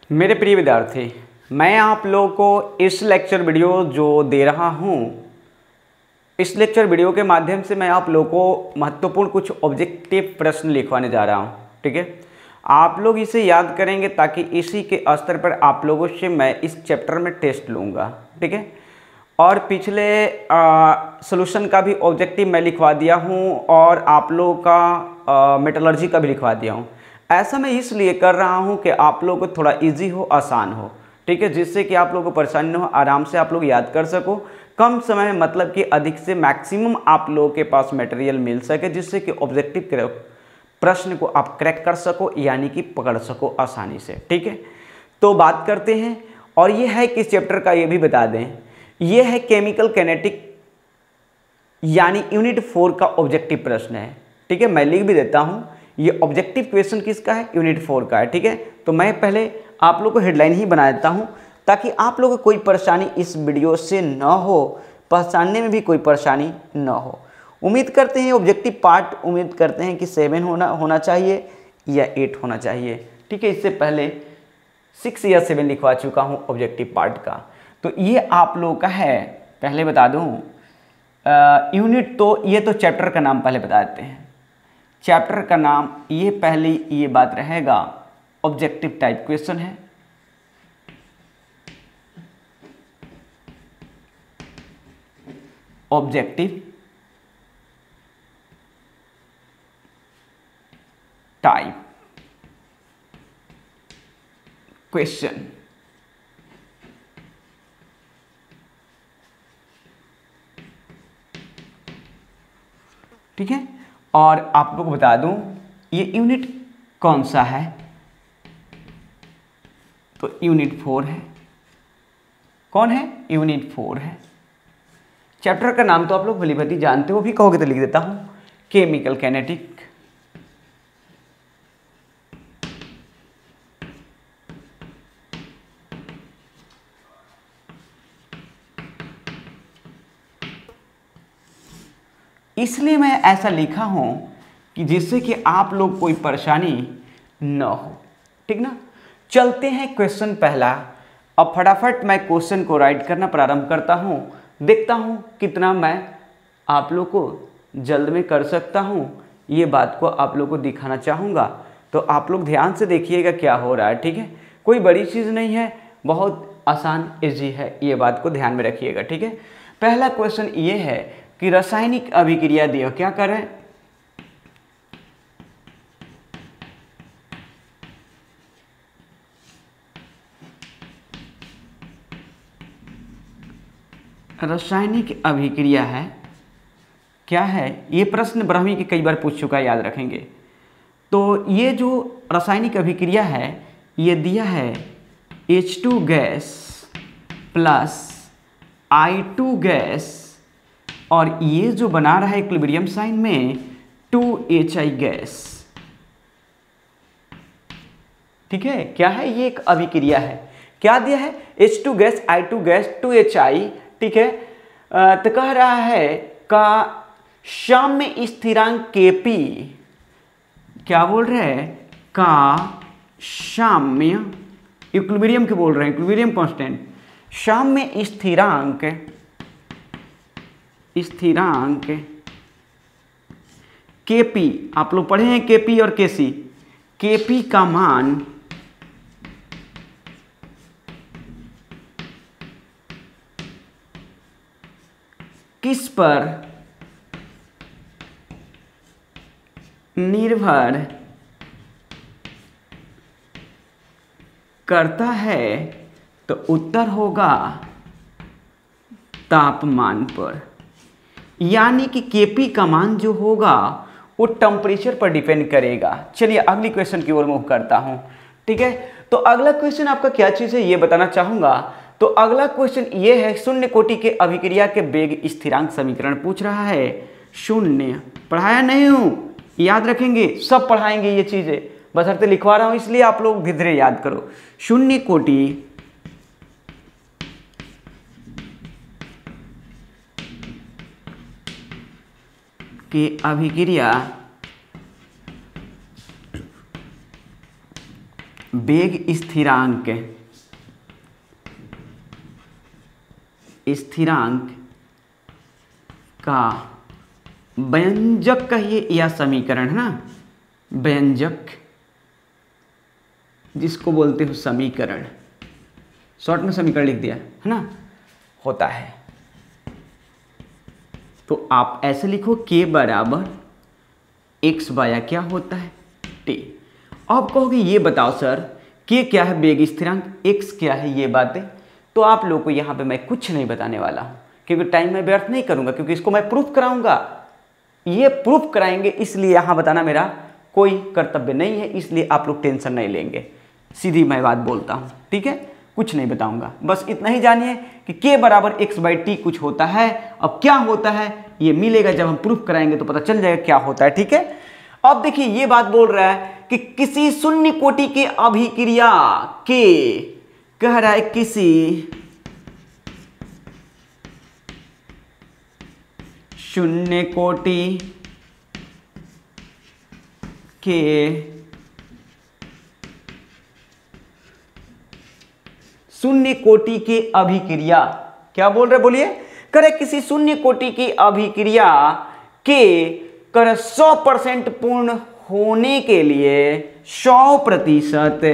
मेरे प्रिय विद्यार्थी, मैं आप लोगों को इस लेक्चर वीडियो जो दे रहा हूँ, इस लेक्चर वीडियो के माध्यम से मैं आप लोगों को महत्वपूर्ण कुछ ऑब्जेक्टिव प्रश्न लिखवाने जा रहा हूँ। ठीक है, आप लोग इसे याद करेंगे ताकि इसी के स्तर पर आप लोगों से मैं इस चैप्टर में टेस्ट लूँगा। ठीक है, और पिछले सॉल्यूशन का भी ऑब्जेक्टिव मैं लिखवा दिया हूँ और आप लोगों का मेटलर्जी का भी लिखवा दिया हूँ। ऐसा मैं इसलिए कर रहा हूँ कि आप लोगों को थोड़ा इजी हो, आसान हो। ठीक है, जिससे कि आप लोगों को परेशानी न हो, आराम से आप लोग याद कर सको, कम समय में मतलब कि अधिक से मैक्सिमम आप लोगों के पास मटेरियल मिल सके, जिससे कि ऑब्जेक्टिव प्रश्न को आप क्रैक कर सको, यानी कि पकड़ सको आसानी से। ठीक है, तो बात करते हैं। और ये है किस चैप्टर का, ये भी बता दें, ये है केमिकल कैनेटिक यानी यूनिट 4 का ऑब्जेक्टिव प्रश्न है। ठीक है, मैं लिख भी देता हूँ, ये ऑब्जेक्टिव क्वेश्चन किसका है, यूनिट 4 का है। ठीक है, तो मैं पहले आप लोगों को हेडलाइन ही बना देता हूँ ताकि आप लोगों को कोई परेशानी इस वीडियो से न हो, पहचानने में भी कोई परेशानी न हो। उम्मीद करते हैं ऑब्जेक्टिव पार्ट, उम्मीद करते हैं कि 7 होना चाहिए या 8 होना चाहिए। ठीक है, इससे पहले 6 या 7 लिखवा चुका हूँ ऑब्जेक्टिव पार्ट का। तो ये आप लोगों का है, पहले बता दूँ यूनिट, तो ये तो चैप्टर का नाम पहले बता देते हैं। चैप्टर का नाम ये पहली ये बात रहेगा, ऑब्जेक्टिव टाइप क्वेश्चन है। Objective type question. ठीक है, और आप लोग को बता दूं ये यूनिट कौन सा है, तो यूनिट 4 है। कौन है, यूनिट 4 है। चैप्टर का नाम तो आप लोग भली भांति जानते हो, भी कहोगे तो लिख देता हूं, केमिकल कैनेटिक। इसलिए मैं ऐसा लिखा हूं कि जिससे कि आप लोग कोई परेशानी न हो। ठीक ना, चलते हैं क्वेश्चन पहला। अब फटाफट मैं क्वेश्चन को राइट करना प्रारंभ करता हूं, देखता हूं कितना मैं आप लोग को जल्द में कर सकता हूं। ये बात को आप लोग को दिखाना चाहूँगा, तो आप लोग ध्यान से देखिएगा क्या हो रहा है। ठीक है, कोई बड़ी चीज़ नहीं है, बहुत आसान इजी है, ये बात को ध्यान में रखिएगा। ठीक है, पहला क्वेश्चन ये है कि रासायनिक अभिक्रिया दिया, क्या करें, रासायनिक अभिक्रिया है, क्या है ये प्रश्न ब्रह्मी के कई बार पूछ चुका है, याद रखेंगे। तो ये जो रासायनिक अभिक्रिया है ये दिया है H2 gas plus I2 gas, और ये जो बना रहा है इक्विलिब्रियम साइन में 2HI गैस। ठीक है, क्या है, ये एक अभिक्रिया है। क्या दिया है, H2 gas, I2 gas, 2HI। ठीक है, तो कह रहा है का साम्य स्थिरांक Kp, क्या बोल रहे हैं, का साम्य, इक्विलिब्रियम के बोल रहे हैं, इक्विलिब्रियम कांस्टेंट, साम्य स्थिरांक Kp, आप लोग पढ़े हैं Kp और Kc। Kp का मान किस पर निर्भर करता है, तो उत्तर होगा तापमान पर। यानी कि Kp का मान जो होगा वो टेम्परेचर पर डिपेंड करेगा। चलिए अगली क्वेश्चन की ओर मूव करता हूं। ठीक है, तो अगला क्वेश्चन आपका क्या चीज़ है ये बताना चाहूँगा। तो अगला क्वेश्चन ये है, शून्य कोटि के अभिक्रिया के वेग स्थिरांक समीकरण पूछ रहा है। शून्य पढ़ाया नहीं हूँ, याद रखेंगे, सब पढ़ाएंगे ये चीज़ें, बशर्ते लिखवा रहा हूँ इसलिए आप लोग धीरे धीरे याद करो। शून्य कोटि की अभिक्रिया वेग स्थिरांक का व्यंजक कहिए या समीकरण, है ना, व्यंजक जिसको बोलते हो समीकरण, शॉर्ट में समीकरण लिख दिया, है ना, होता है। तो आप ऐसे लिखो k बराबर x बाया क्या होता है t। आप कहोगे ये बताओ सर k क्या है वेग स्थिरांक, x क्या है, ये बातें तो आप लोगों को यहाँ पे मैं कुछ नहीं बताने वाला हूँ, क्योंकि टाइम मैं व्यर्थ नहीं करूँगा, क्योंकि इसको मैं प्रूफ कराऊंगा, ये प्रूफ कराएंगे, इसलिए यहाँ बताना मेरा कोई कर्तव्य नहीं है, इसलिए आप लोग टेंशन नहीं लेंगे, सीधी मैं बात बोलता हूँ, ठीक है, कुछ नहीं बताऊंगा, बस इतना ही जानिए कि k बराबर x/t कुछ होता है। अब क्या होता है ये मिलेगा जब हम प्रूफ कराएंगे तो पता चल जाएगा क्या होता है, ठीक है। अब देखिए ये बात बोल रहा है कि किसी शून्य कोटि की अभिक्रिया के, कह रहा है किसी शून्य कोटि के शून्य कोटि की अभिक्रिया, क्या बोल रहे बोलिए, करे किसी शून्य कोटि की अभिक्रिया के कर 100% पूर्ण होने के लिए 100%,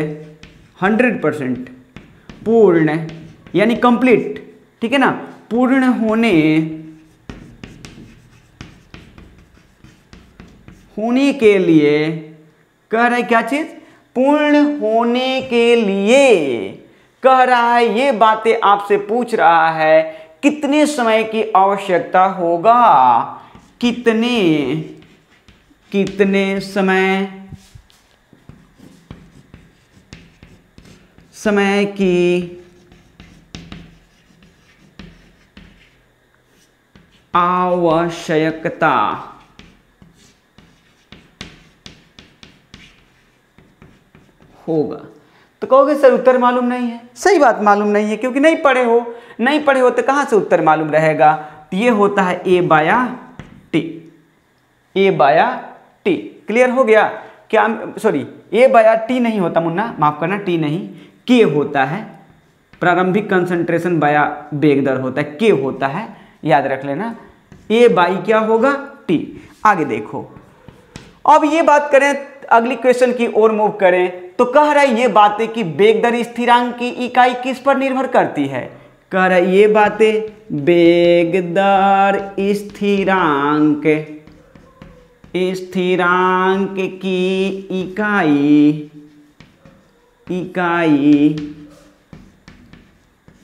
100% पूर्ण यानी कंप्लीट, ठीक है ना, पूर्ण होने के लिए, कह रहा है क्या चीज, पूर्ण होने के लिए, कह रहा है ये बातें आपसे पूछ रहा है कितने समय की आवश्यकता होगा, कितने समय की आवश्यकता होगा। तो कहोगे सर उत्तर मालूम नहीं है, सही बात, मालूम नहीं है, क्योंकि नहीं पढ़े हो तो कहाँ से उत्तर मालूम रहेगा। तो ये होता है a बाया टी, क्लियर हो गया क्या, सॉरी a बाया टी नहीं होता मुन्ना, माफ करना, टी नहीं, k होता है, प्रारंभिक कंसंट्रेशन बाया वेग दर होता है, k होता है, याद रख लेना, a बाई क्या होगा t। आगे देखो, अब ये बात करें, अगली क्वेश्चन की ओर मूव करें, तो कह रहा है ये बातें कि वेग दर स्थिरांक की इकाई किस पर निर्भर करती है, कह रहा है ये बातें वेग दर स्थिरांक की इकाई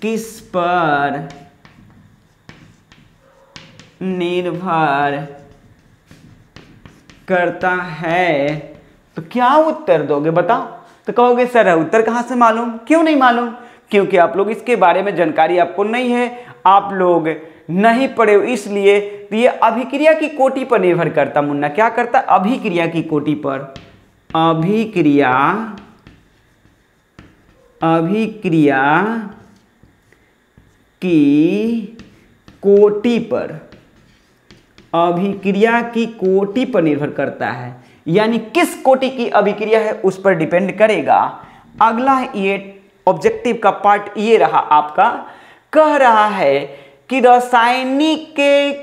किस पर निर्भर करता है। तो क्या उत्तर दोगे बताओ। तो कहोगे सर उत्तर कहाँ से मालूम, क्यों नहीं मालूम, क्योंकि आप लोग इसके बारे में जानकारी आपको नहीं है, आप लोग नहीं पढ़े हो, इसलिए तो ये अभिक्रिया की कोटि पर निर्भर करता मुन्ना, क्या करता, अभिक्रिया की कोटि पर, अभिक्रिया की कोटि पर, अभिक्रिया की कोटि पर निर्भर करता है, यानी किस कोटि की अभिक्रिया है उस पर डिपेंड करेगा। अगला ये ऑब्जेक्टिव का पार्ट ये रहा आपका, कह रहा है कि रासायनिक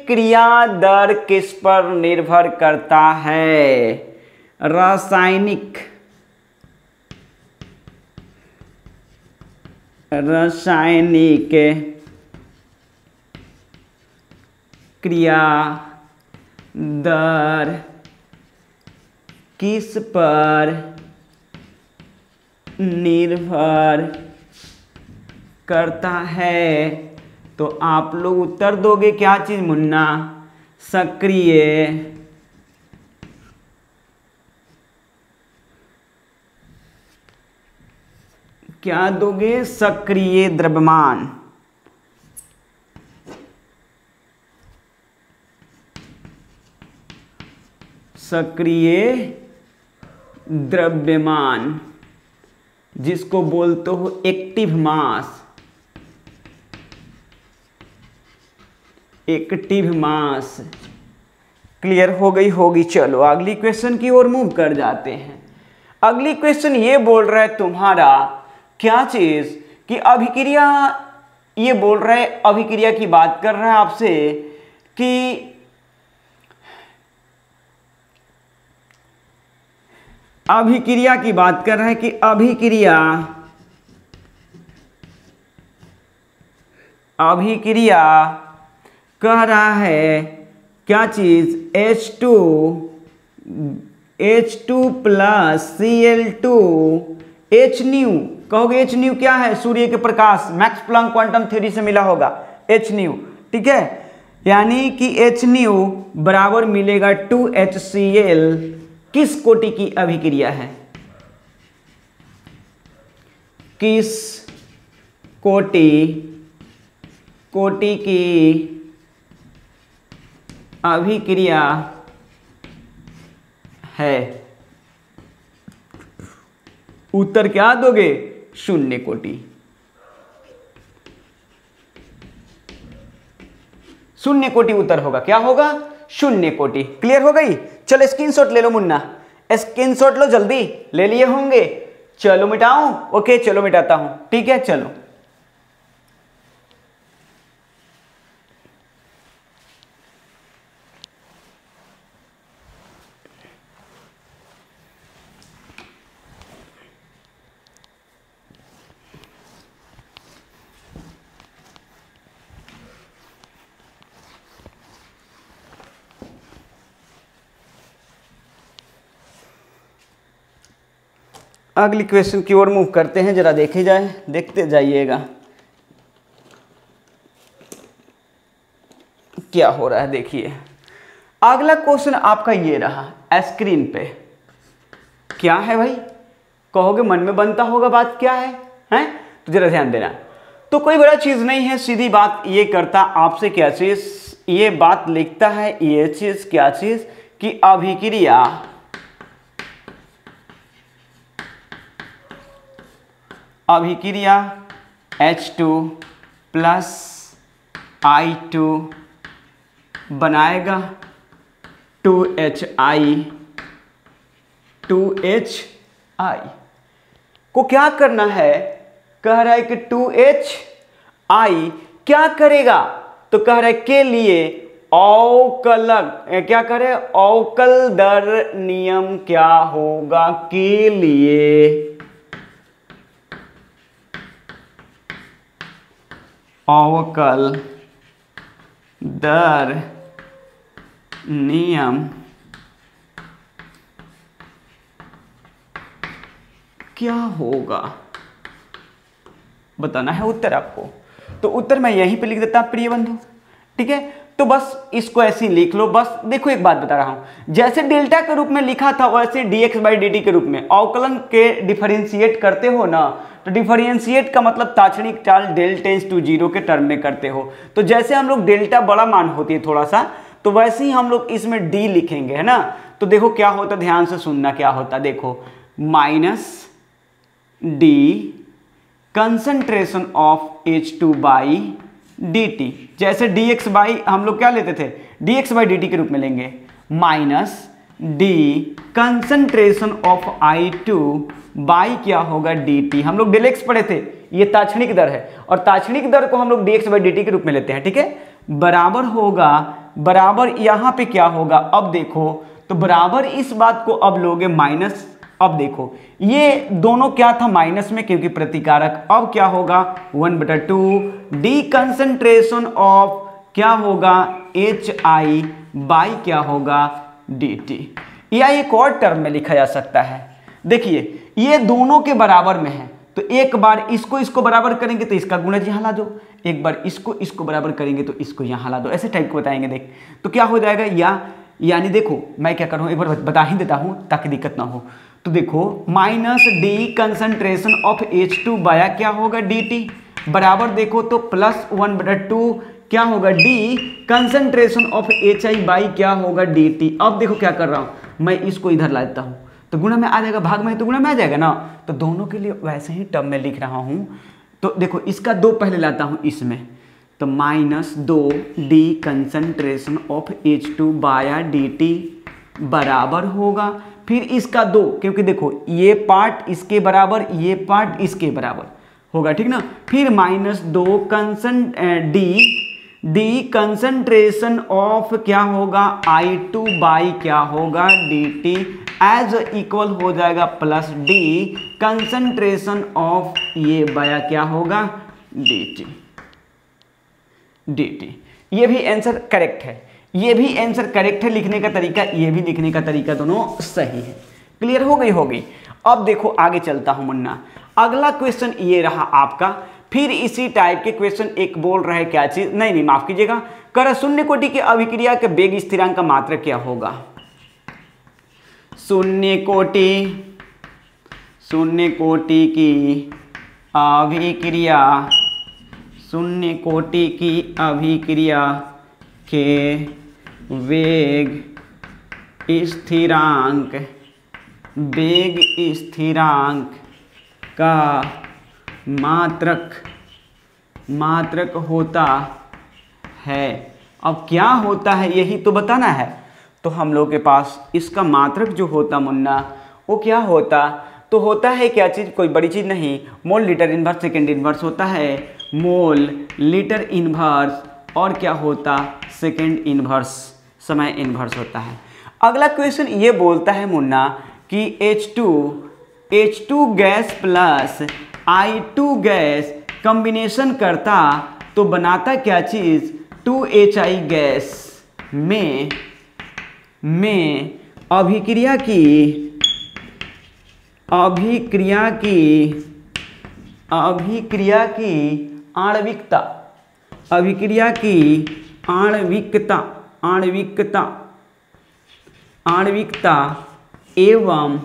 क्रिया दर किस पर निर्भर करता है, रासायनिक क्रिया दर किस पर निर्भर करता है। तो आप लोग उत्तर दोगे क्या चीज मुन्ना, सक्रिय क्या दोगे, सक्रिय द्रव्यमान, सक्रिय द्रव्यमान जिसको बोलते हो active mass, active mass, clear हो गई होगी। चलो अगली क्वेश्चन की ओर मूव कर जाते हैं। अगली क्वेश्चन ये बोल रहा है तुम्हारा क्या चीज कि अभिक्रिया, ये बोल रहा है अभिक्रिया की बात कर रहा है आपसे कि अभिक्रिया की बात कर रहा है कि अभिक्रिया कह रहा है क्या चीज H2 plus Cl2 H new, कहोगे H न्यू क्या है? सूर्य के प्रकाश, मैक्स प्लैंक क्वांटम थ्योरी से मिला होगा H न्यू, ठीक है। यानी कि H न्यू बराबर मिलेगा 2HCl। किस कोटि की अभिक्रिया है? किस कोटि की अभिक्रिया है? उत्तर क्या दोगे? शून्य कोटि। शून्य कोटि उत्तर होगा। क्या होगा? शून्य कोटि। क्लियर हो गई? चलो स्क्रीनशॉट ले लो मुन्ना, स्क्रीनशॉट लो, जल्दी ले लिए होंगे। चलो मिटाऊं? ओके चलो मिटाता हूं, ठीक है। चलो अगली क्वेश्चन की ओर मूव करते हैं, जरा देखे जाए, देखते जाइएगा क्या हो रहा है। देखिए अगला क्वेश्चन आपका ये रहा स्क्रीन पे। क्या है भाई? कहोगे मन में बनता होगा बात क्या है, हैं? तो जरा ध्यान देना। तो कोई बड़ा चीज नहीं है, सीधी बात ये करता आपसे क्या चीज, ये बात लिखता है ये चीज, क्या चीज कि अभिक्रिया H2 प्लस I2 बनाएगा 2HI। को क्या करना है? कह रहा है कि 2HI क्या करेगा? तो कह रहा है के लिए अवकलक क्या करे? अवकल दर नियम क्या होगा के लिए? अवकल दर नियम क्या होगा बताना है उत्तर आपको। तो उत्तर मैं यहीं पे लिख देता प्रिय बंधु, ठीक है। तो बस इसको ऐसे ही लिख लो। बस देखो एक बात बता रहा हूं, जैसे डेल्टा के रूप में लिखा था वैसे dx/dt के रूप में अवकलन के डिफरेंशिएट करते हो ना, तो डिफरेंशिएट का मतलब ताक्षणिक चाल डेल टेंस टू 0 के टर्म में करते हो। तो जैसे हम लोग डेल्टा बड़ा मान होती है थोड़ा सा, तो वैसे ही हम लोग इसमें d लिखेंगे, है ना। तो देखो क्या होता, ध्यान से सुनना क्या होता। देखो minus D concentration of H2/dt, जैसे dx बाई हम लोग क्या लेते थे, dx/dt के रूप में लेंगे, minus D concentration of I2 by क्या होगा dt। हम लोग डेल एक्स पढ़े थे, ये ताक्षणिक दर है और ताक्षणिक दर को हम लोग dx/dt के रूप में लेते हैं, ठीक है। बराबर होगा, बराबर यहां पे क्या होगा, अब देखो तो बराबर इस बात को अब लोगे माइनस। अब देखो ये दोनों क्या था माइनस में क्योंकि प्रतिकारक, अब क्या होगा 1/2 डी कंसंट्रेशन ऑफ क्या होगा HI बाई क्या होगा dt। या एक और टर्म में लिखा जा सकता है, देखिए ये दोनों के बराबर में है, तो एक बार इसको बराबर करेंगे तो इसका गुणज यहाँ ला दो, एक बार इसको बराबर करेंगे तो इसको यहाँ ला दो, ऐसे टाइप को बताएंगे। देख तो क्या हो जाएगा, यानी देखो मैं क्या कर रहा हूँ एक बार बता ही देता हूँ ताकि दिक्कत ना हो। तो देखो minus D concentration of H2 बाया क्या होगा dt, बराबर देखो तो प्लस 1/2 क्या होगा D concentration of HI by क्या होगा dt। अब देखो क्या कर रहा हूं मैं, इसको इधर ला देता हूं तो गुणा में आ जाएगा, भाग में तो गुणा में आ जाएगा ना। तो दोनों के लिए वैसे ही टर्म में लिख रहा हूं। तो देखो इसका 2 पहले लाता हूं इसमें, तो minus 2 D concentration of H2 बाया dt बराबर होगा फिर इसका 2, क्योंकि देखो ये पार्ट इसके बराबर, ये पार्ट इसके बराबर होगा, ठीक ना। फिर -2 डी कंसंट्रेशन ऑफ क्या होगा I2 बाई क्या होगा dt एज इक्वल हो जाएगा प्लस डी कंसंट्रेशन ऑफ ये बाया क्या होगा dt। ये भी आंसर करेक्ट है, ये भी आंसर करेक्ट है। लिखने का तरीका, ये भी लिखने का तरीका दोनों सही है। क्लियर हो गई होगी। अब देखो आगे चलता हूं मुन्ना। अगला क्वेश्चन ये रहा आपका, फिर इसी टाइप के क्वेश्चन एक बोल रहा है क्या चीज, नहीं माफ कीजिएगा, कर शून्य कोटि की अभिक्रिया के वेग स्थिरांक का मात्रक क्या होगा। शून्य कोटि की अभिक्रिया, शून्य कोटि की अभिक्रिया के वेग स्थिरांक का मात्रक होता है। अब क्या होता है यही तो बताना है। तो हम लोग के पास इसका मात्रक जो होता मुन्ना वो क्या होता, तो होता है क्या चीज़, कोई बड़ी चीज़ नहीं, mole litre inverse second inverse होता है, मोल लीटर इनवर्स और क्या होता सेकेंड इनवर्स समय इनवर्स होता है। अगला क्वेश्चन ये बोलता है मुन्ना कि H2 gas plus I2 gas combination करता तो बनाता क्या चीज़ 2HI गैस में अभिक्रिया की आणविकता एवं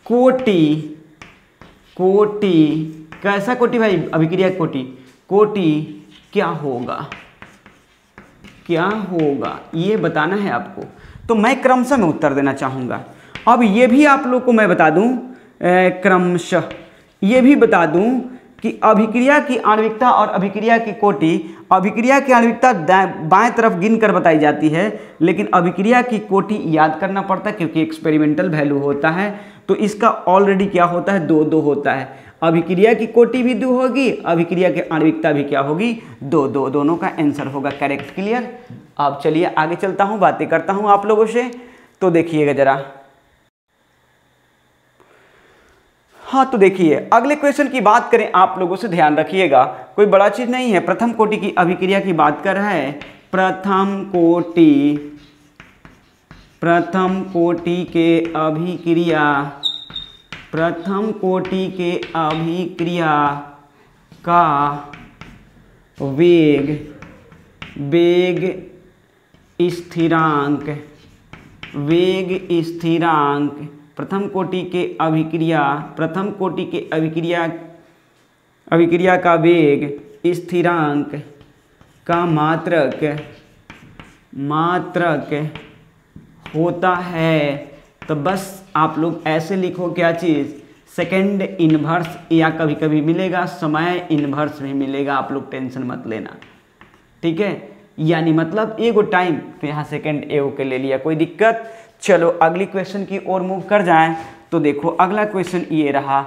कोटि कैसा कोटि भाई, अभिक्रिया कोटि क्या होगा ये बताना है आपको। तो मैं क्रमशः में उत्तर देना चाहूँगा। अब ये भी आप लोग को मैं बता दूं, क्रमशः ये भी बता दूं कि अभिक्रिया की आणविकता और अभिक्रिया की कोटि, अभिक्रिया की आणविकता बाएं तरफ गिनकर बताई जाती है, लेकिन अभिक्रिया की कोटि याद करना पड़ता है क्योंकि एक्सपेरिमेंटल वैल्यू होता है। तो इसका ऑलरेडी क्या होता है 2 होता है। अभिक्रिया की कोटि भी 2 होगी, अभिक्रिया की आणविकता भी क्या होगी 2, दोनों का आंसर होगा करेक्ट। क्लियर। अब चलिए आगे चलता हूँ, बातें करता हूँ आप लोगों से। तो देखिएगा जरा, हाँ तो देखिए अगले क्वेश्चन की बात करें, आप लोगों से ध्यान रखिएगा, कोई बड़ा चीज नहीं है। प्रथम कोटि की अभिक्रिया की बात कर रहा है। प्रथम कोटि के अभिक्रिया का वेग स्थिरांक प्रथम कोटि के अभिक्रिया का वेग स्थिरांक का मात्रक होता है। तो बस आप लोग ऐसे लिखो क्या चीज़, सेकेंड इनवर्स, या कभी कभी मिलेगा समय इनवर्स भी मिलेगा, आप लोग टेंशन मत लेना, ठीक है। यानी मतलब एगो टाइम तो यहाँ सेकेंड एगो के ले लिया, कोई दिक्कत। चलो अगली क्वेश्चन की ओर मूव कर जाएं। तो देखो अगला क्वेश्चन ये रहा।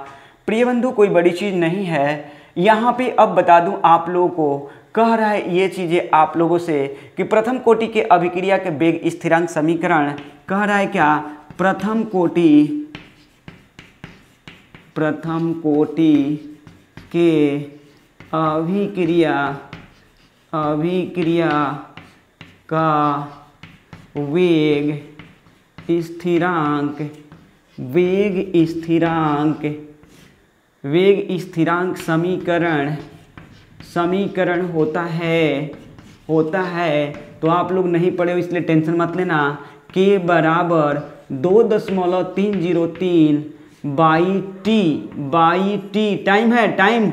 प्रिय बंधु कोई बड़ी चीज़ नहीं है यहाँ पे। अब बता दूं आप लोगों को, कह रहा है ये चीज़ें आप लोगों से कि प्रथम कोटि के अभिक्रिया के वेग स्थिरांक समीकरण, कह रहा है क्या, प्रथम कोटि के अभिक्रिया का वेग स्थिरांक समीकरण होता है। तो आप लोग नहीं पढ़े हो इसलिए टेंशन मत लेना। के बराबर 2.303 बाई टी, टाइम है, टाइम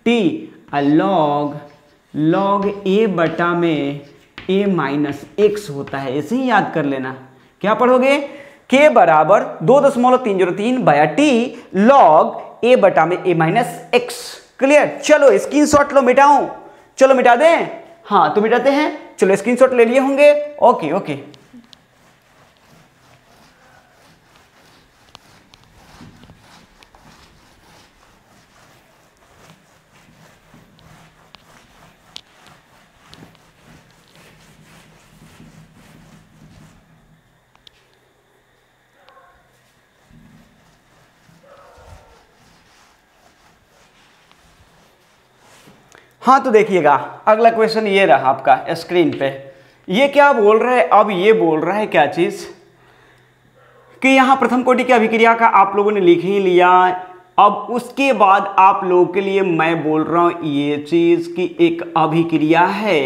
टी, लॉग ए बटा में ए माइनस एक्स होता है। ऐसे ही याद कर लेना। क्या पढ़ोगे, के बराबर 2.303 बाया टी लॉग ए बटा में ए माइनस एक्स। क्लियर। चलो स्क्रीनशॉट लो, मिटाऊं, चलो मिटा दें, हाँ तो मिटाते हैं। चलो स्क्रीनशॉट ले लिए होंगे, ओके। हाँ तो देखिएगा अगला क्वेश्चन ये रहा आपका स्क्रीन पे। ये क्या बोल रहा है, अब ये बोल रहा है क्या चीज़ कि यहाँ प्रथम कोटि की अभिक्रिया का आप लोगों ने लिख ही लिया। अब उसके बाद आप लोगों के लिए मैं बोल रहा हूँ ये चीज़ कि एक अभिक्रिया है,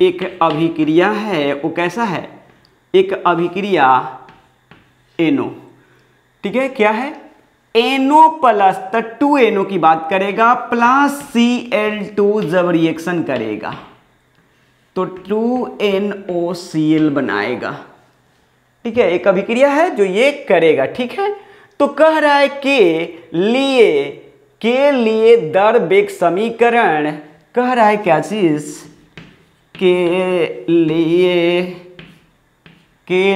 एक अभिक्रिया है, वो कैसा है, एक अभिक्रिया NO, ठीक है, क्या है NO प्लस, तो 2NO की बात करेगा प्लस Cl2 जब रिएक्शन करेगा तो 2NOCl बनाएगा, ठीक है, एक अभिक्रिया है जो ये करेगा, ठीक है। तो कह रहा है के लिए दर वेग समीकरण, कह रहा है क्या चीज, के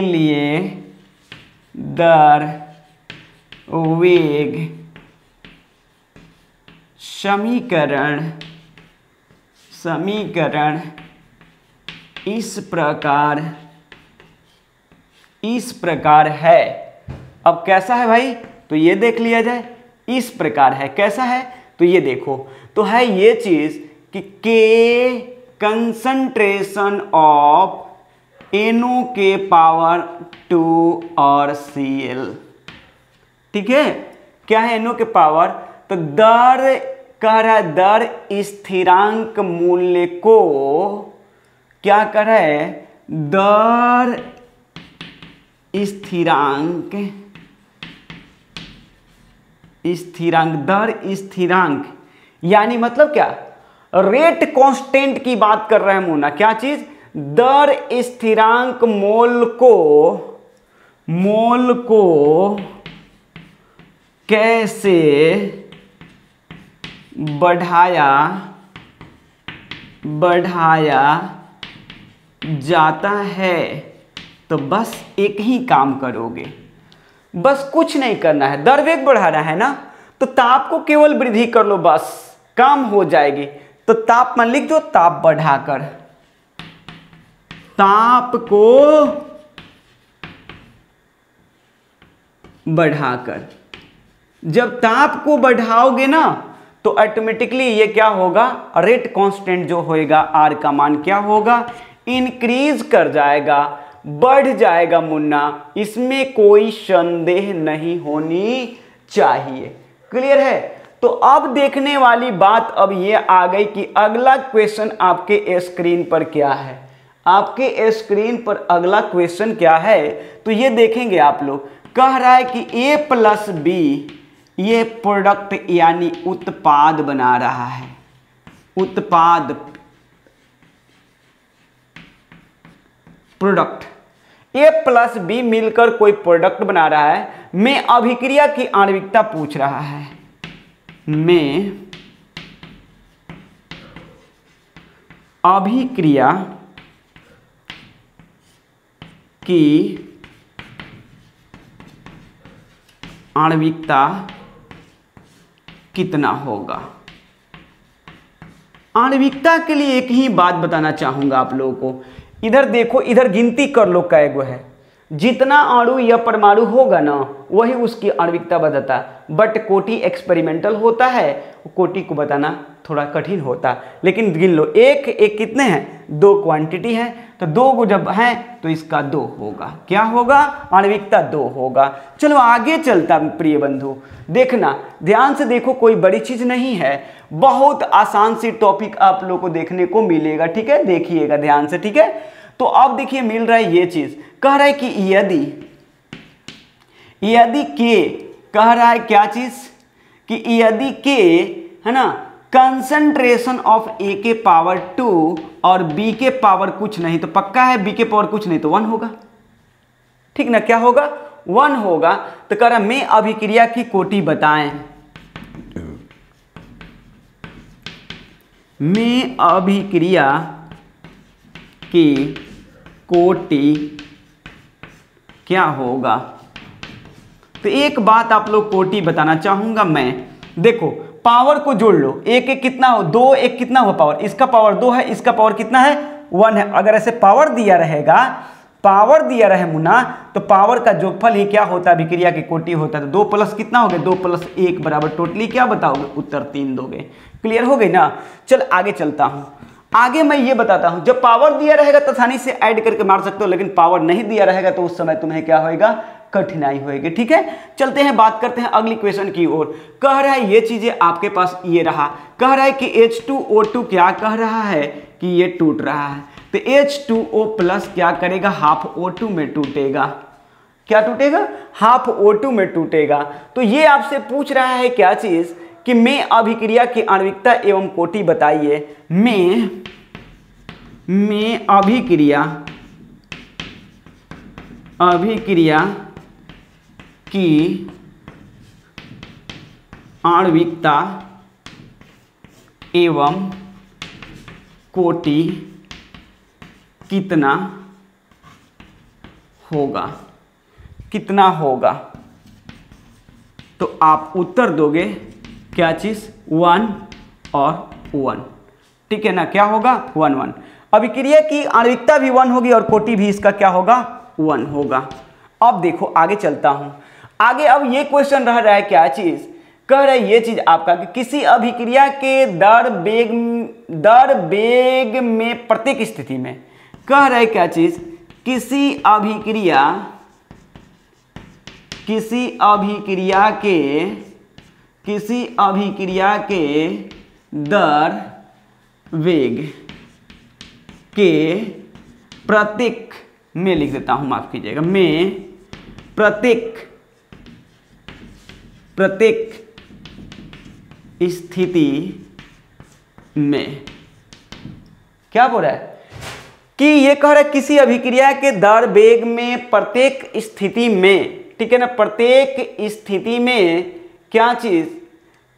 लिए दर वेग समीकरण इस प्रकार है। अब कैसा है भाई, तो ये देख लिया जाए, इस प्रकार है, कैसा है, तो ये देखो, तो है ये चीज कि के कंसंट्रेशन ऑफ NO के पावर 2 और Cl, ठीक है, क्या है NO के पावर, तो दर कह रहा है दर स्थिरांक मूल्य को क्या कर रहा है, दर स्थिरांक यानी मतलब क्या, रेट कांस्टेंट की बात कर रहे हैं मुन्ना, क्या चीज, दर स्थिरांक मोल को कैसे बढ़ाया जाता है। तो बस एक ही काम करोगे, बस कुछ नहीं करना है, दर वेग बढ़ाना है ना, तो ताप को केवल वृद्धि कर लो, बस काम हो जाएगी। तो तापमान लिख दो, ताप बढ़ाकर, ताप को बढ़ाकर, जब ताप को बढ़ाओगे ना तो ऑटोमेटिकली ये क्या होगा, रेट कांस्टेंट जो होएगा आर का मान क्या होगा, इंक्रीज कर जाएगा, बढ़ जाएगा मुन्ना, इसमें कोई संदेह नहीं होनी चाहिए। क्लियर है। तो अब देखने वाली बात अब ये आ गई कि अगला क्वेश्चन आपके स्क्रीन पर क्या है, आपके स्क्रीन पर अगला क्वेश्चन क्या है, तो ये देखेंगे आप लोग। कह रहा है कि A प्लस B ये प्रोडक्ट यानी उत्पाद बना रहा है, उत्पाद प्रोडक्ट, A प्लस B मिलकर कोई प्रोडक्ट बना रहा है। मैं अभिक्रिया की आणविकता पूछ रहा है, मैं अभिक्रिया की आणविकता कितना होगा। आणविकता के लिए एक ही बात बताना चाहूंगा आप लोगों को, इधर देखो, इधर गिनती कर लो कैगो है, जितना अणु या परमाणु होगा ना वही उसकी आणविकता बताता है। बट कोटि एक्सपेरिमेंटल होता है, कोटि को बताना थोड़ा कठिन होता है, लेकिन गिन लो, एक एक कितने हैं, दो क्वांटिटी है, तो दो को जब है तो इसका दो होगा, क्या होगा, आणविकता दो होगा। चलो आगे चलता प्रिय बंधु, देखना ध्यान से देखो, कोई बड़ी चीज नहीं है, बहुत आसान सी टॉपिक आप लोगों को देखने को मिलेगा, ठीक है, देखिएगा ध्यान से, ठीक है। तो अब देखिए मिल रहा है ये चीज, कह रहा है कि यदि के, कह रहा है क्या चीज, कि यदि के है ना कंसंट्रेशन ऑफ ए के पावर 2 और बी के पावर कुछ नहीं, तो पक्का है बी के पावर कुछ नहीं तो 1 होगा, ठीक ना, क्या होगा, 1 होगा। तो कह रहा मैं अभिक्रिया की कोटि बताएं, मैं अभिक्रिया की कोटि क्या होगा। तो एक बात आप लोग कोटि बताना चाहूंगा मैं, देखो पावर को जोड़ लो, एक एक कितना हो, दो एक कितना हो पावर, इसका पावर 2 है, इसका पावर कितना है 1 है। अगर ऐसे पावर दिया रहेगा पावर दिया रहे मुन्ना, तो पावर का जोगफल ही क्या होता है, अभिक्रिया की कोटि होता है। तो 2 प्लस कितना हो गया, 2 प्लस 1 बराबर टोटली क्या बताओगे, उत्तर 3 दोगे। क्लियर हो गई ना। चल आगे चलता हूँ। आगे मैं ये बताता हूँ, जब पावर दिया रहेगा तो आसानी से ऐड करके मार सकते हो, लेकिन पावर नहीं दिया रहेगा तो उस समय तुम्हें क्या होएगा, कठिनाई होएगी। ठीक है, चलते हैं, बात करते हैं अगली क्वेश्चन की ओर। कह रहा है ये चीजें आपके पास ये रहा, कह रहा है कि H2O2 क्या कह रहा है कि ये टूट रहा है, तो H2O प्लस क्या करेगा, हाफ O2 में टूटेगा। क्या टूटेगा, हाफ O2 में टूटेगा। तो ये आपसे पूछ रहा है क्या चीज कि में अभिक्रिया की आणविकता एवं कोटि बताइए। में अभिक्रिया की आणविकता एवं कोटि कितना होगा, तो आप उत्तर दोगे क्या चीज, 1 और 1। ठीक है ना, क्या होगा, 1 1। अभिक्रिया की आणविकता भी 1 होगी और कोटि भी इसका क्या होगा, 1 होगा। अब देखो आगे चलता हूं। आगे अब ये क्वेश्चन रह रहा है क्या चीज, कह रहा है ये चीज आपका कि किसी अभिक्रिया के दर वेग में प्रत्येक स्थिति में, कह रहा है क्या चीज, किसी अभिक्रिया के दर वेग के प्रत्येक, में लिख देता हूं, माफ कीजिएगा, में प्रत्येक स्थिति में, क्या बोल रहा है कि ये कह रहा है किसी अभिक्रिया के दर वेग में प्रत्येक स्थिति में, ठीक है ना, प्रत्येक स्थिति में क्या चीज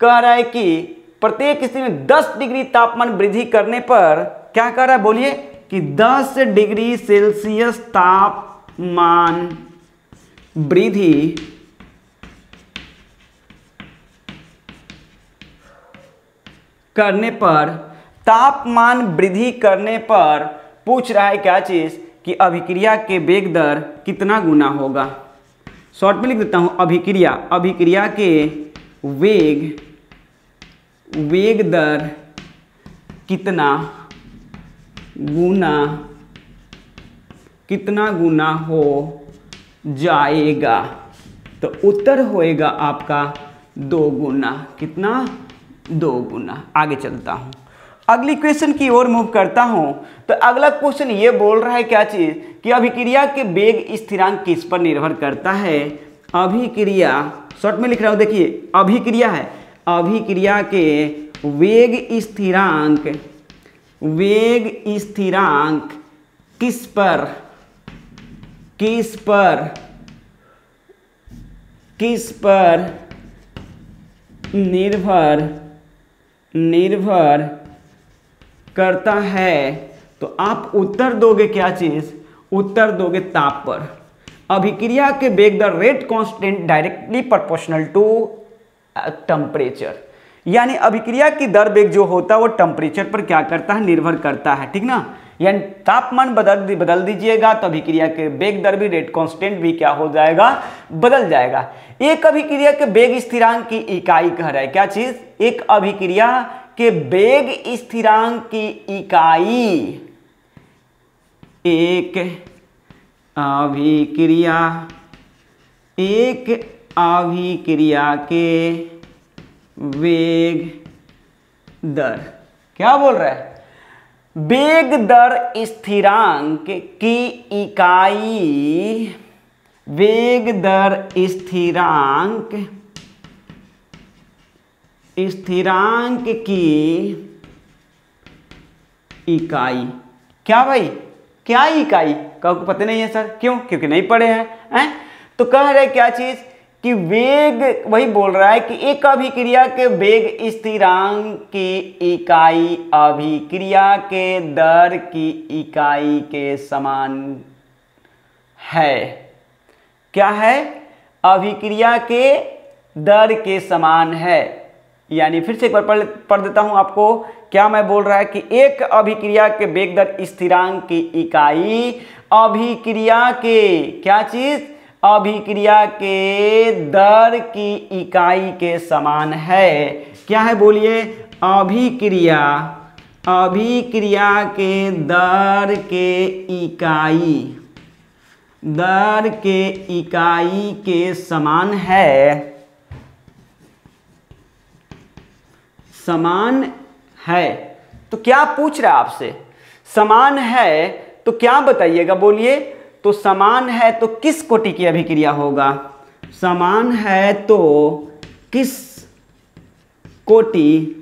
कह रहा है कि प्रत्येक स्थिति में 10 डिग्री तापमान वृद्धि करने पर क्या कर रहा है, बोलिए, कि 10 डिग्री सेल्सियस तापमान वृद्धि करने पर पूछ रहा है क्या चीज कि अभिक्रिया के वेग दर कितना गुना होगा। शॉर्ट में लिख देता हूं, अभिक्रिया के वेग दर कितना गुना हो जाएगा, तो उत्तर होएगा आपका 2 गुना। कितना, 2 गुना। आगे चलता हूं, अगली क्वेश्चन की ओर मूव करता हूं। तो अगला क्वेश्चन ये बोल रहा है क्या चीज कि अभिक्रिया के वेग स्थिरांक किस पर निर्भर करता है। अभिक्रिया, शॉर्ट में लिख रहा हूं, देखिए अभिक्रिया है, अभिक्रिया के वेग स्थिरांक किस पर निर्भर करता है, तो आप उत्तर दोगे क्या चीज, उत्तर दोगे ताप पर। अभिक्रिया के वेग दर rate constant directly proportional to temperature, यानी अभिक्रिया की दर वेग जो होता है वो टेम्परेचर पर क्या करता है, निर्भर करता है। ठीक ना, यानी तापमान बदल दीजिएगा तो अभिक्रिया के वेग दर भी, रेट कांस्टेंट भी क्या हो जाएगा, बदल जाएगा। एक अभिक्रिया के वेग स्थिरांक की इकाई कह रहा है क्या चीज, एक अभिक्रिया के वेग स्थिरांक की इकाई, एक अभिक्रिया के वेग दर, क्या बोल रहा है, वेग दर स्थिरांक की इकाई, वेग दर स्थिरांक की इकाई, क्या भाई, क्या इकाई, को पता नहीं है सर, क्यों, क्योंकि नहीं पढ़े हैं। तो कह रहे क्या चीज कि वेग, वही बोल रहा है कि एक अभिक्रिया के वेग स्थिरांक की इकाई अभिक्रिया के दर की इकाई के समान है। क्या है, अभिक्रिया के दर के समान है। यानी फिर से एक बार पढ़ देता हूं आपको, क्या मैं बोल रहा है कि एक अभिक्रिया के वेग दर स्थिरांक की इकाई अभिक्रिया के, क्या चीज, अभिक्रिया के दर की इकाई के समान है। क्या है बोलिए, अभिक्रिया के दर के इकाई के समान है, समान है। तो क्या पूछ रहा है आपसे, समान है तो क्या बताइएगा, बोलिए। तो समान है तो किस कोटि की अभिक्रिया होगा, समान है तो किस कोटि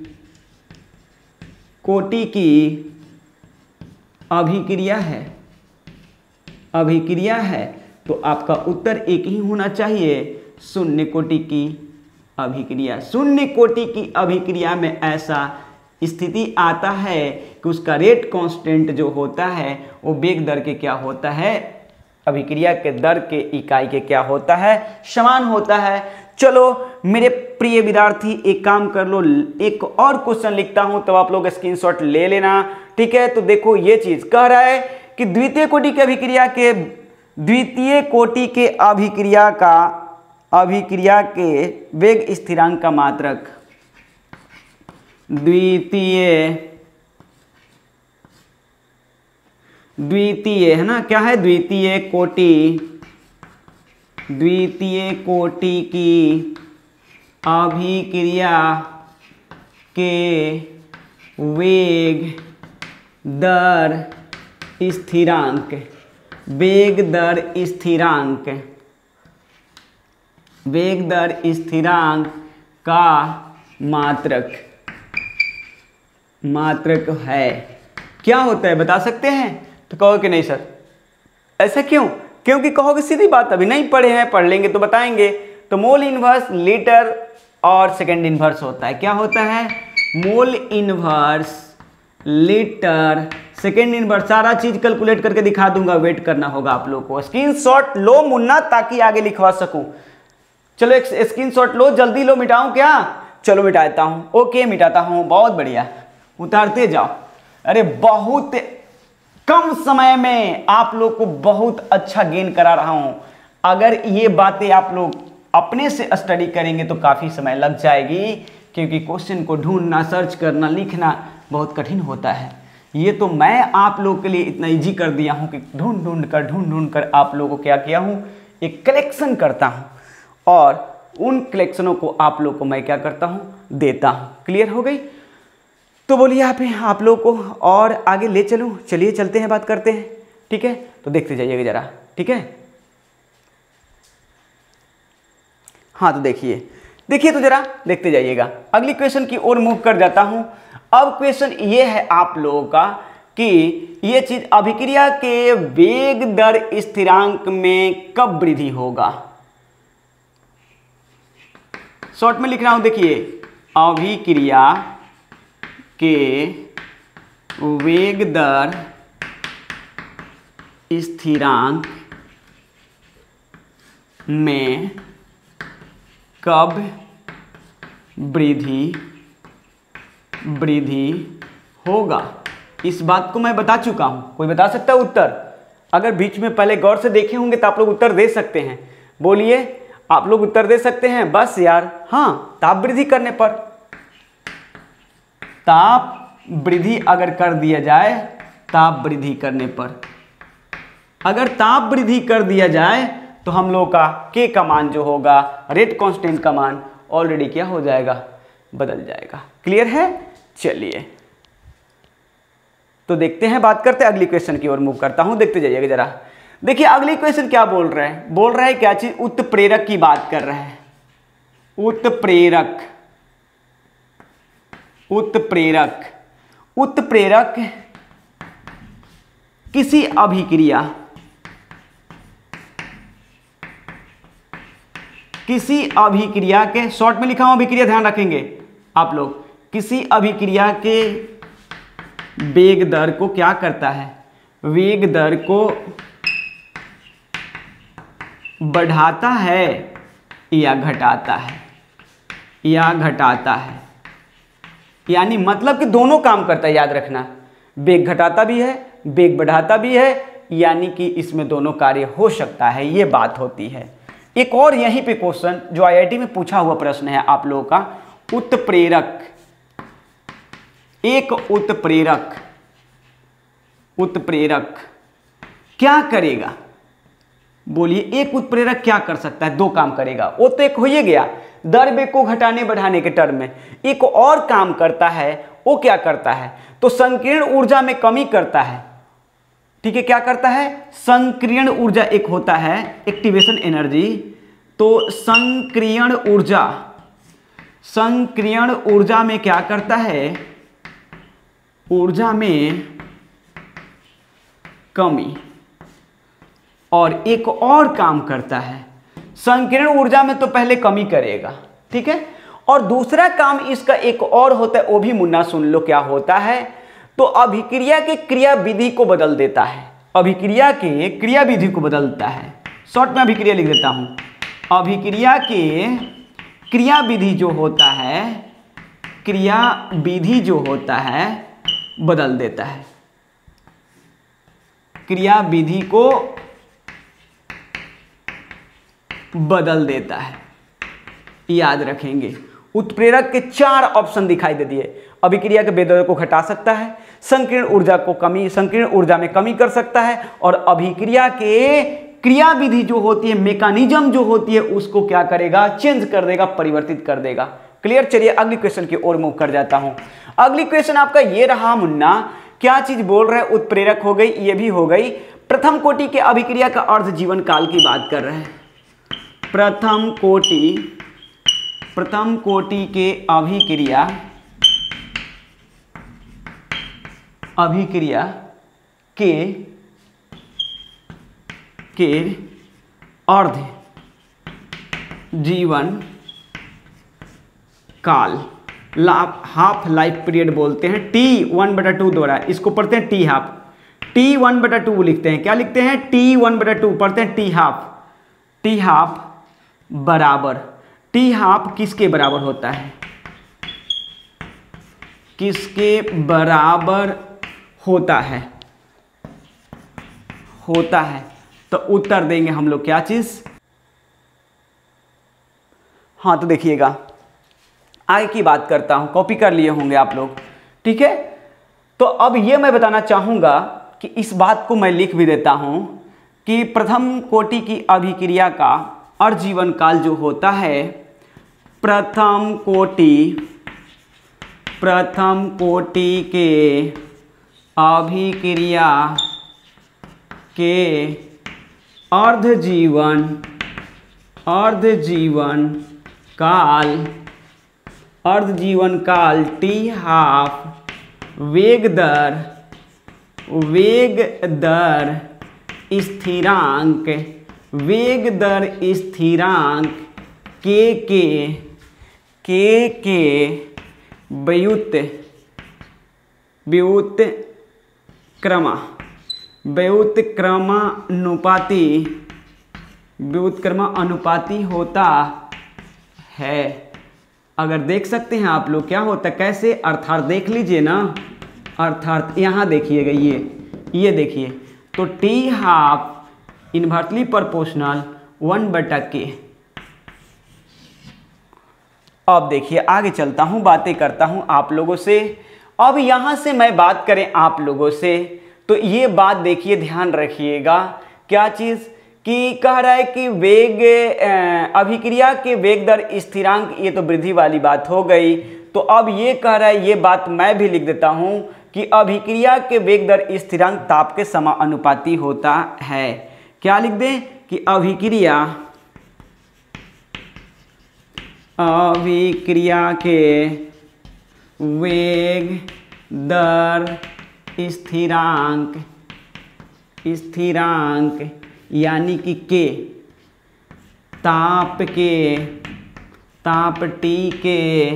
की अभिक्रिया है। तो आपका उत्तर एक ही होना चाहिए, शून्य कोटि की अभिक्रिया। शून्य कोटि की अभिक्रिया में ऐसा स्थिति आता है कि उसका रेट कांस्टेंट जो होता है वो वेग दर के क्या होता है, अभिक्रिया के दर के इकाई के क्या होता है, समान होता है। चलो मेरे प्रिय विद्यार्थी, एक काम कर लो, एक और क्वेश्चन लिखता हूं तब आप लोग स्क्रीनशॉट ले लेना, ठीक है। तो देखो ये चीज कह रहा है कि द्वितीय कोटि की अभिक्रिया के वेग स्थिरांक का मात्रक, द्वितीय है ना, क्या है, द्वितीय कोटि की अभिक्रिया के वेग दर स्थिरांक, वेग दर स्थिरांक का मात्रक है। क्या होता है बता सकते हैं? तो कहोगे कि नहीं सर, ऐसा क्यों? क्योंकि कहोगे सीधी बात, अभी नहीं पढ़े हैं, पढ़ लेंगे तो बताएंगे। तो मोल इनवर्स लीटर और सेकेंड इनवर्स होता है। क्या होता है? Mole inverse litre, second inverse, सारा चीज कैलकुलेट करके दिखा दूंगा, वेट करना होगा आप लोग को। स्क्रीनशॉट लो मुन्ना, ताकि आगे लिखवा सकूं। चलो एक स्क्रीनशॉट लो, जल्दी लो। मिटाऊं क्या? चलो मिटाता हूं। ओके मिटाता हूं, बहुत बढ़िया, उतारते जाओ। अरे बहुत कम समय में आप लोग को बहुत अच्छा गेन करा रहा हूं। अगर ये बातें आप लोग अपने से स्टडी करेंगे तो काफी समय लग जाएगी, क्योंकि क्वेश्चन को ढूंढना, सर्च करना, लिखना बहुत कठिन होता है। ये तो मैं आप लोग के लिए इतना इजी कर दिया हूं कि ढूंढ कर आप लोगों को क्या किया हूं, एक कलेक्शन करता हूं, और उन कलेक्शनों को आप लोग को मैं क्या करता हूं, देता हूं। क्लियर हो गई? तो बोलिए यहाँ पे आप लोग को और आगे ले चलूं? चलिए चलते हैं, बात करते हैं, ठीक है। तो देखते जाइएगा जरा, ठीक है। हाँ तो देखिए तो जरा देखते जाइएगा। अगली क्वेश्चन की ओर मूव कर जाता हूं। अब क्वेश्चन ये है आप लोगों का कि ये चीज अभिक्रिया के वेग दर स्थिरांक में कब वृद्धि होगा। शॉर्ट में लिख रहा हूं, देखिए, अभिक्रिया के वेग दर स्थिरांक में कब वृद्धि होगा। इस बात को मैं बता चुका हूं। कोई बता सकता है उत्तर? अगर बीच में पहले गौर से देखे होंगे तो आप लोग उत्तर दे सकते हैं। बोलिए, आप लोग उत्तर दे सकते हैं बस यार। हाँ, ताप वृद्धि करने पर, ताप वृद्धि अगर कर दिया जाए, ताप वृद्धि करने पर, अगर ताप वृद्धि कर दिया जाए तो हम लोग का के का मान जो होगा, रेट कांस्टेंट का मान ऑलरेडी क्या हो जाएगा, बदल जाएगा। क्लियर है? चलिए तो देखते हैं, बात करते हैं अगली क्वेश्चन की ओर मूव करता हूं, देखते जाइएगा जरा। देखिए अगली क्वेश्चन क्या बोल रहे हैं, बोल रहा है क्या चीज, उत्प्रेरक की बात कर रहे हैं। उत्प्रेरक किसी अभिक्रिया के, शॉर्ट में लिखा हूं अभिक्रिया, ध्यान रखेंगे आप लोग, किसी अभिक्रिया के वेग दर को क्या करता है, वेग दर को बढ़ाता है या घटाता है, यानी मतलब कि दोनों काम करता है। याद रखना, वेग घटाता भी है, वेग बढ़ाता भी है, यानी कि इसमें दोनों कार्य हो सकता है, ये बात होती है। एक और यहीं पे क्वेश्चन जो आईआईटी में पूछा हुआ प्रश्न है आप लोगों का, उत्प्रेरक, एक उत्प्रेरक क्या करेगा? बोलिए, एक उत्प्रेरक क्या कर सकता है? दो काम करेगा। वो तो एक हो ही गया द्रव्य को घटाने बढ़ाने के टर्म में। एक और काम करता है, वो क्या करता है? तो संकीर्ण ऊर्जा में कमी करता है। ठीक है, क्या करता है? संकीर्ण ऊर्जा एक होता है एक्टिवेशन एनर्जी, तो संकीर्ण ऊर्जा में क्या करता है? ऊर्जा में कमी। और एक और काम करता है, संकीर्ण ऊर्जा में तो पहले कमी करेगा, ठीक है, और दूसरा काम इसका एक और होता है, वो भी मुन्ना सुन लो क्या होता है। तो अभिक्रिया के क्रिया विधि को बदल देता है, अभिक्रिया के क्रिया विधि को बदलता है। शॉर्ट में अभिक्रिया लिख देता हूं, अभिक्रिया के क्रिया विधि जो होता है, क्रिया विधि जो होता है बदल देता है, क्रिया विधि को बदल देता है। याद रखेंगे, उत्प्रेरक के 4 ऑप्शन दिखाई दे दिए। अभिक्रिया के वेग को घटा सकता है, संकीर्ण ऊर्जा में कमी कर सकता है, और अभिक्रिया के क्रिया विधि जो होती है, मैकेनिज्म जो होती है, उसको क्या करेगा? चेंज कर देगा, परिवर्तित कर देगा। क्लियर? चलिए अगली क्वेश्चन की ओर मूव कर जाता हूं। अगली क्वेश्चन आपका ये रहा मुन्ना, क्या चीज बोल रहे हैं? उत्प्रेरक हो गई, ये भी हो गई। प्रथम कोटि के अभिक्रिया का अर्ध जीवन काल की बात कर रहे हैं। प्रथम कोटि के अभिक्रिया के अर्ध जीवन काल, हाफ लाइफ पीरियड बोलते हैं, T1/2 द्वारा इसको पढ़ते हैं टी हाफ, T1/2 लिखते हैं। क्या लिखते हैं? T1/2 पढ़ते हैं टी हाफ बराबर, टी हाफ किसके बराबर होता है? किसके बराबर होता है? तो उत्तर देंगे हम लोग क्या चीज? हाँ, तो देखिएगा आगे की बात करता हूं, कॉपी कर लिए होंगे आप लोग, ठीक है। तो अब ये मैं बताना चाहूंगा कि इस बात को मैं लिख भी देता हूं कि प्रथम कोटि की अभिक्रिया का अर्धजीवन काल जो होता है, प्रथम कोटि के अभिक्रिया के अर्धजीवन काल टी हाफ वेग दर स्थिरांक के व्युत्क्रमानुपाती होता है। अगर देख सकते हैं आप लोग क्या होता है, कैसे, अर्थात देख लीजिए ना, अर्थात यहाँ देखिएगा, ये देखिए, तो T half inversely proportional 1/k। अब देखिए आगे चलता हूँ, बातें करता हूँ आप लोगों से। अब यहाँ से मैं बात करें आप लोगों से, तो ये बात देखिए, ध्यान रखिएगा, क्या चीज़ कि कह रहा है कि अभिक्रिया के वेग दर स्थिरांक, ये तो वृद्धि वाली बात हो गई। तो अब ये कह रहा है, ये बात मैं भी लिख देता हूँ कि अभिक्रिया के वेग दर स्थिरांक ताप के समानुपाती होता है। क्या लिख दें? कि अभिक्रिया के वेग दर स्थिरांक यानी कि के ताप टी के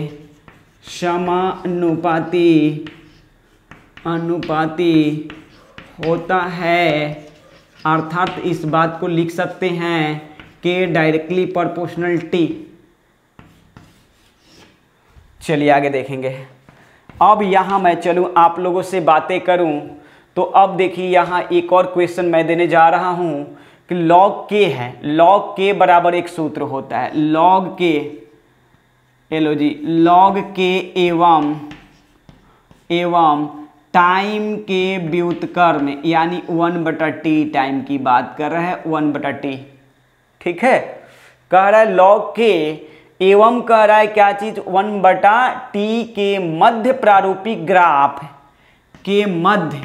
अनुपाती होता है। अर्थात इस बात को लिख सकते हैं के डायरेक्टली प्रोपोर्शनल टी। चलिए आगे देखेंगे। अब यहाँ मैं चलूँ आप लोगों से बातें करूँ, तो अब देखिए यहाँ एक और क्वेश्चन मैं देने जा रहा हूँ कि लॉग के है, लॉग के बराबर एक सूत्र होता है, लॉग के, लो जी, लॉग के एवं टाइम के व्युत्क्रम यानी 1/t टाइम की बात कर रहे हैं, 1/t, ठीक है। कह रहा है लॉग के एवं कह रहा है क्या चीज, 1/t के मध्य प्रारूपिक ग्राफ के मध्य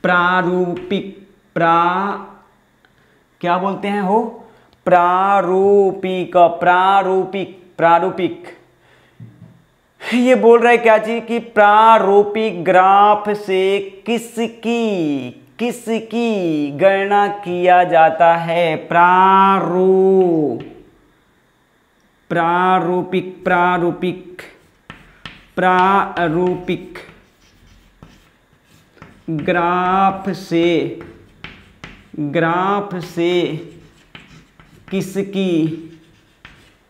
प्रारूपिक क्या बोलते हैं हो, प्रारूपिक ये बोल रहा है क्या चीज कि प्रारूपिक ग्राफ से किसकी गणना किया जाता है, प्रारूपिक ग्राफ से किसकी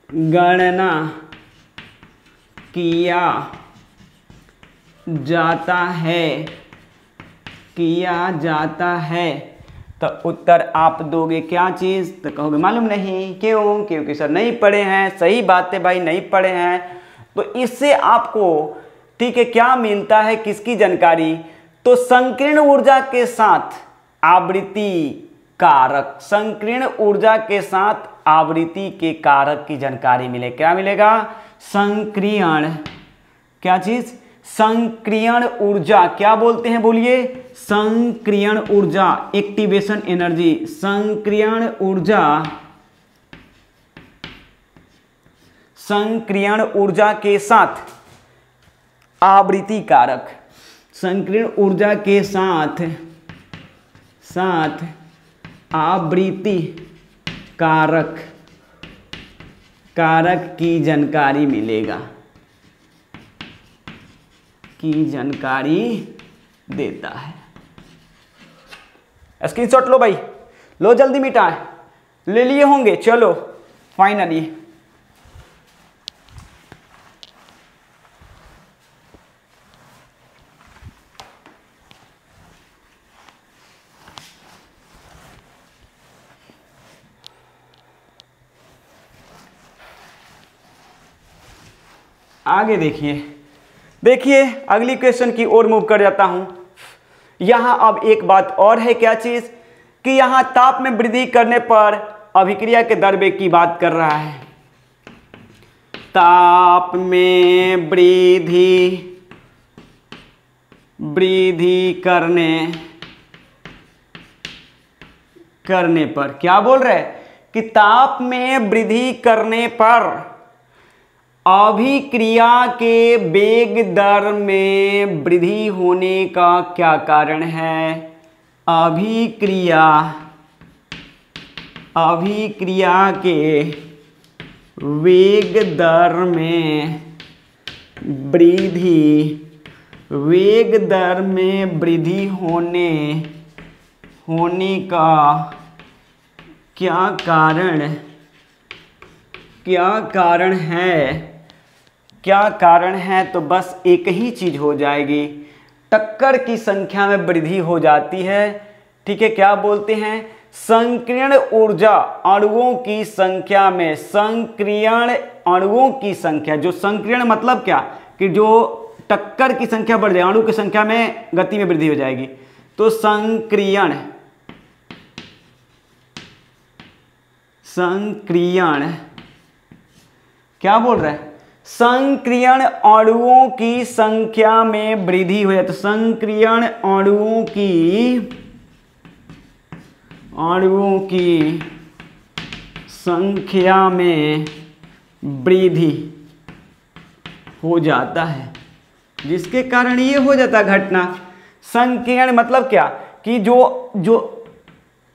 गणना किया जाता है, तो उत्तर आप दोगे क्या चीज़, तो कहोगे मालूम नहीं। क्यों? क्योंकि सर नहीं पढ़े हैं। सही बात है भाई, नहीं पढ़े हैं। तो इससे आपको ठीक है क्या मिलता है, किसकी जानकारी, तो संकीर्ण ऊर्जा के साथ आवृत्ति कारक, संकीर्ण ऊर्जा के साथ आवृत्ति के कारक की जानकारी मिले। क्या मिलेगा, संकीर्ण, क्या चीज, संकीर्ण ऊर्जा, क्या बोलते हैं बोलिए, संकीर्ण ऊर्जा, एक्टिवेशन एनर्जी, संकीर्ण ऊर्जा के साथ आवृत्ति कारक, संकीर्ण ऊर्जा के साथ आवृत्ति कारक की जानकारी मिलेगा, की जानकारी देता है। स्क्रीनशॉट लो भाई, लो जल्दी मिटाए, ले लिए होंगे। चलो फाइनली आगे देखिए अगली क्वेश्चन की ओर मूव कर जाता हूं। यहां अब एक बात और है, क्या चीज, कि यहां ताप में वृद्धि करने पर अभिक्रिया के दर वेग की बात कर रहा है। ताप में वृद्धि करने पर क्या बोल रहे हैं कि ताप में वृद्धि करने पर अभिक्रिया के वेग दर में वृद्धि होने का क्या कारण है। अभिक्रिया के वेग दर में वृद्धि होने का क्या कारण है, तो बस एक ही चीज हो जाएगी, टक्कर की संख्या में वृद्धि हो जाती है। ठीक है, क्या बोलते हैं, संकीर्ण ऊर्जा अणुओं की संख्या में, संकीर्ण अणुओं की संख्या, जो संकीर्ण मतलब क्या, कि जो टक्कर की संख्या बढ़ जाए, अणु की संख्या में गति में वृद्धि हो जाएगी, तो संकीर्ण क्या बोल रहा है, संकीर्ण अणुओं की संख्या में वृद्धि हो जाए, तो संकीर्ण अणुओं की संख्या में वृद्धि हो जाता है, जिसके कारण ये हो जाता घटना। संकीर्ण मतलब क्या, कि जो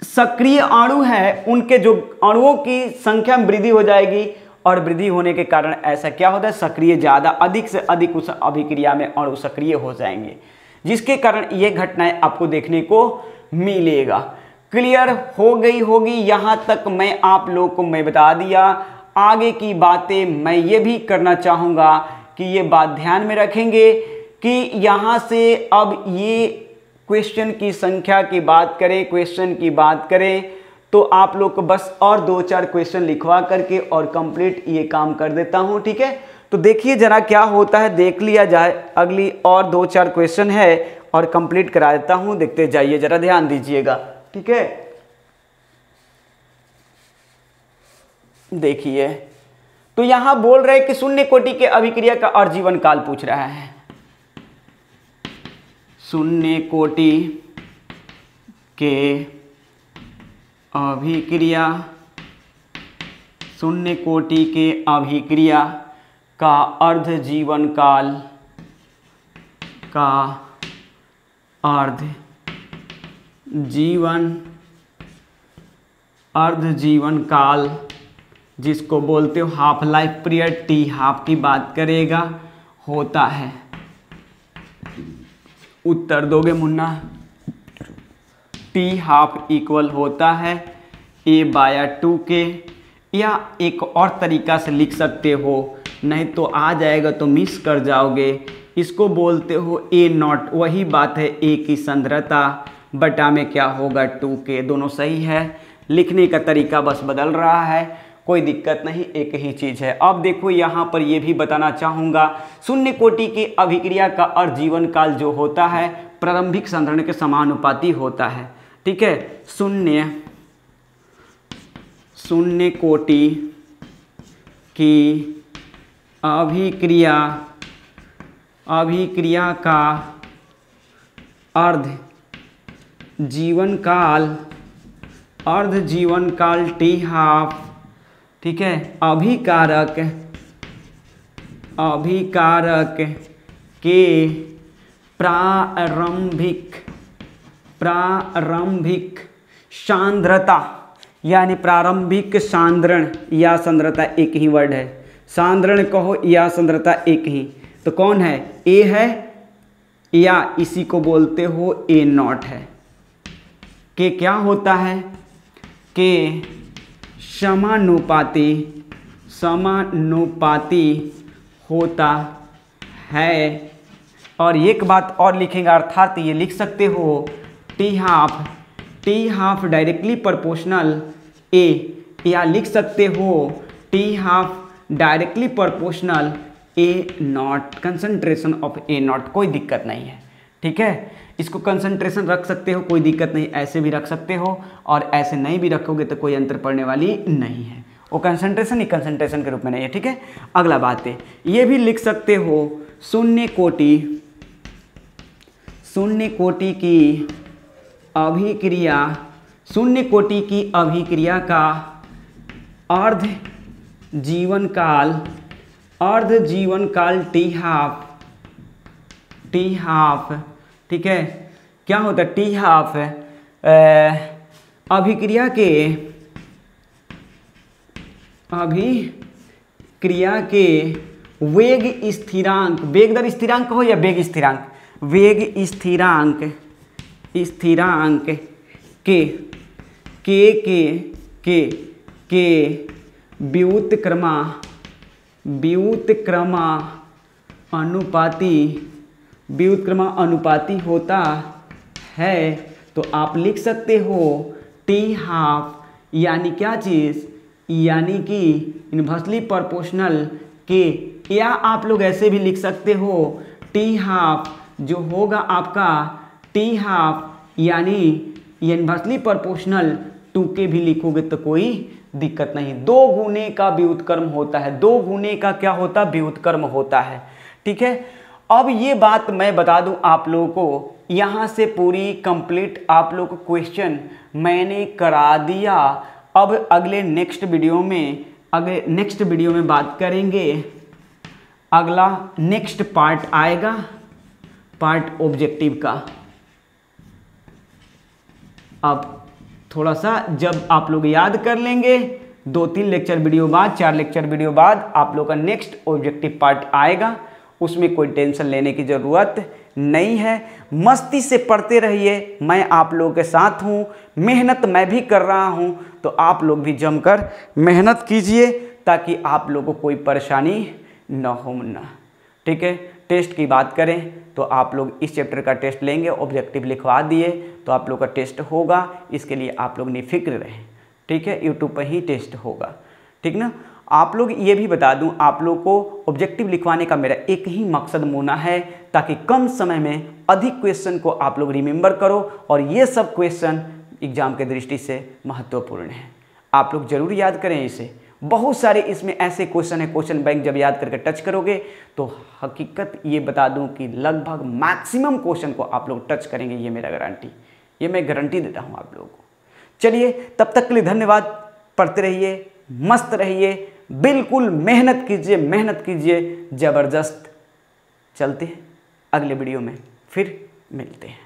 सक्रिय अणु है उनके जो अणुओं की संख्या में वृद्धि हो जाएगी, और वृद्धि होने के कारण ऐसा क्या होता है, सक्रिय ज़्यादा, अधिक से अधिक उस अभिक्रिया में अणु सक्रिय हो जाएंगे, जिसके कारण ये घटनाएं आपको देखने को मिलेगा। क्लियर हो गई होगी, यहाँ तक मैं आप लोग को मैं बता दिया। आगे की बातें मैं ये भी करना चाहूँगा कि ये बात ध्यान में रखेंगे कि यहाँ से अब ये क्वेश्चन की संख्या की बात करें, क्वेश्चन की बात करें तो आप लोग को बस और 2-4 क्वेश्चन लिखवा करके और कंप्लीट ये काम कर देता हूँ, ठीक है। तो देखिए जरा क्या होता है, देख लिया जाए। अगली और 2-4 क्वेश्चन है और कंप्लीट करा देता हूँ, देखते जाइए, जरा ध्यान दीजिएगा, ठीक है। देखिए तो यहां बोल रहे हैं कि शून्य कोटि के अभिक्रिया का और जीवन काल पूछ रहा है। शून्य कोटि के अभिक्रिया, शून्य कोटि के अभिक्रिया का अर्ध जीवन काल, का अर्ध जीवन काल जिसको बोलते हो half life period, T half की बात करेगा, होता है। उत्तर दोगे मुन्ना? टी हाफ इक्वल होता है a/2 के, या एक और तरीका से लिख सकते हो, नहीं तो आ जाएगा तो मिस कर जाओगे। इसको बोलते हो a0, वही बात है a की सांद्रता बटा में क्या होगा 2 के। दोनों सही है, लिखने का तरीका बस बदल रहा है, कोई दिक्कत नहीं, एक ही चीज़ है। अब देखो यहाँ पर ये भी बताना चाहूँगा, शून्य कोटि की अभिक्रिया का और जीवन काल जो होता है प्रारंभिक सांद्रण के समानुपाती होता है, ठीक है। शून्य कोटि की अभिक्रिया का अर्ध जीवन काल टी हाफ, ठीक है। अभिकारक के प्रारंभिक सांद्रता, यानी प्रारंभिक सांद्रण या सांद्रता एक ही वर्ड है, सांद्रण कहो या सांद्रता एक ही, तो कौन है? ए है, या इसी को बोलते हो a0 है। के क्या होता है? के समानुपाती होता है। और एक बात और लिखेंगे, अर्थात ये लिख सकते हो टी हाफ डायरेक्टली प्रोपोर्शनल ए, या लिख सकते हो T half directly proportional a0, concentration of a0, कोई दिक्कत नहीं है, ठीक है। इसको कंसंट्रेशन रख सकते हो, कोई दिक्कत नहीं, ऐसे भी रख सकते हो और ऐसे नहीं भी रखोगे तो कोई अंतर पड़ने वाली नहीं है। वो कंसंट्रेशन ही कंसंट्रेशन के रूप में नहीं है, ठीक है। अगला बात है, ये भी लिख सकते हो शून्य कोटि की अभिक्रिया का अर्ध जीवन काल टी हाफ, ठीक है। क्या होता है टी हाफ? अभिक्रिया के वेग स्थिरांक, वेग दर स्थिरांक हो या वेग स्थिरांक, वेग स्थिरांक के व्युत्क्रमानुपाती होता है। तो आप लिख सकते हो टी हाफ, यानी क्या चीज़, यानी कि इन्वर्सली प्रोपोर्शनल के, या आप लोग ऐसे भी लिख सकते हो टी हाफ जो होगा आपका टी हाफ यानी इन्वर्सली प्रोपोर्शनल 2 के भी लिखोगे तो कोई दिक्कत नहीं। 2 गुने का व्युत्क्रम होता है, 2 गुने का क्या होता है? व्युत्क्रम होता है, ठीक है। अब ये बात मैं बता दूं आप लोगों को, यहाँ से पूरी कंप्लीट आप लोग को क्वेश्चन मैंने करा दिया। अब अगले नेक्स्ट वीडियो में बात करेंगे। अगला नेक्स्ट पार्ट आएगा, पार्ट ऑब्जेक्टिव का। अब थोड़ा सा जब आप लोग याद कर लेंगे, 2-3 लेक्चर वीडियो बाद, 4 लेक्चर वीडियो बाद आप लोग का नेक्स्ट ऑब्जेक्टिव पार्ट आएगा। उसमें कोई टेंशन लेने की ज़रूरत नहीं है, मस्ती से पढ़ते रहिए। मैं आप लोगों के साथ हूँ, मेहनत मैं भी कर रहा हूँ, तो आप लोग भी जमकर मेहनत कीजिए, ताकि आप लोगों को कोई परेशानी न हो ना। ठीक है, टेस्ट की बात करें तो आप लोग इस चैप्टर का टेस्ट लेंगे, ऑब्जेक्टिव लिखवा दिए तो आप लोग का टेस्ट होगा, इसके लिए आप लोग निफिक्र रहें। ठीक है, यूट्यूब पर ही टेस्ट होगा। ठीक ना। आप लोग ये भी बता दूं, आप लोग को ऑब्जेक्टिव लिखवाने का मेरा एक ही मकसद होना है ताकि कम समय में अधिक क्वेश्चन को आप लोग रिमेंबर करो, और ये सब क्वेश्चन एग्जाम के दृष्टि से महत्वपूर्ण है। आप लोग जरूर याद करें इसे। बहुत सारे इसमें ऐसे क्वेश्चन है, क्वेश्चन बैंक जब याद करके टच करोगे तो हकीकत ये बता दूं कि लगभग मैक्सिमम क्वेश्चन को आप लोग टच करेंगे, ये मेरा गारंटी, ये मैं गारंटी देता हूं आप लोगों को। चलिए, तब तक के लिए धन्यवाद। पढ़ते रहिए, मस्त रहिए, बिल्कुल मेहनत कीजिए, ज़बरदस्त। चलते हैं अगले वीडियो में, फिर मिलते हैं।